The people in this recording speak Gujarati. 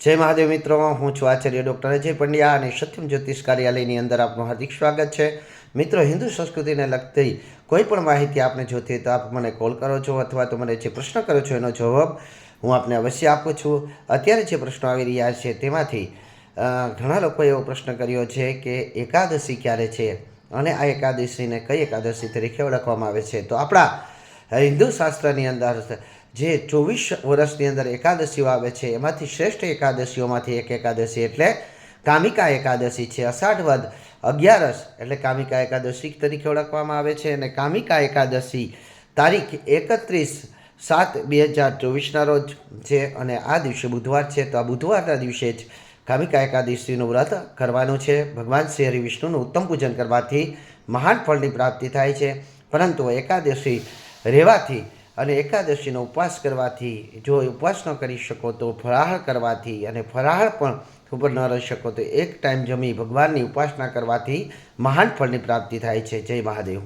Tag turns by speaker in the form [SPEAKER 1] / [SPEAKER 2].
[SPEAKER 1] જય મહાદેવ મિત્રો, હું છું આચાર્ય ડૉક્ટર અજય પંડ્યા અને સત્યમ જ્યોતિષ કાર્યાલયની અંદર આપનું હાર્દિક સ્વાગત છે. મિત્રો, હિન્દુ સંસ્કૃતિને લગતી કોઈ પણ માહિતી આપને જોતી હોય તો આપ મને કોલ કરો છો અથવા તો મને જે પ્રશ્ન કરો છો એનો જવાબ હું આપને અવશ્ય આપું છું. અત્યારે જે પ્રશ્નો આવી રહ્યા છે તેમાંથી ઘણા લોકોએ એવો પ્રશ્ન કર્યો છે કે એકાદશી ક્યારે છે અને આ એકાદશીને કઈ એકાદશી તરીકે ઓળખવામાં આવે છે. તો આપણા હિન્દુ શાસ્ત્રની અંદર જે 24 વર્ષની અંદર એકાદશીઓ આવે છે એમાંથી શ્રેષ્ઠ એકાદશીઓમાંથી એક એકાદશી એટલે કામિકા એકાદશી છે. અષાઢ વદ 11 એટલે કામિકા એકાદશી તરીકે ઓળખવામાં આવે છે. અને કામિકા એકાદશી તારીખ 31/7/2024ના રોજ છે અને આ દિવસે બુધવાર છે. તો આ બુધવારના દિવસે જ કામિકા એકાદશીનું વ્રત કરવાનું છે. ભગવાન શ્રી હરિ વિષ્ણુનું ઉત્તમ પૂજન કરવાથી મહાન ફળની પ્રાપ્તિ થાય છે. પરંતુ એકાદશી રહેવાથી અને એકાદશીનો ઉપવાસ કરવાથી, જો ઉપવાસ ન કરી શકો તો ફરાળ કરવાથી, અને ફરાળ પણ ઉપર ન રહી શકો તો એક ટાઈમ જમી ભગવાનની ઉપાસના કરવાથી મહાન ફળની પ્રાપ્તિ થાય છે. જય મહાદેવ.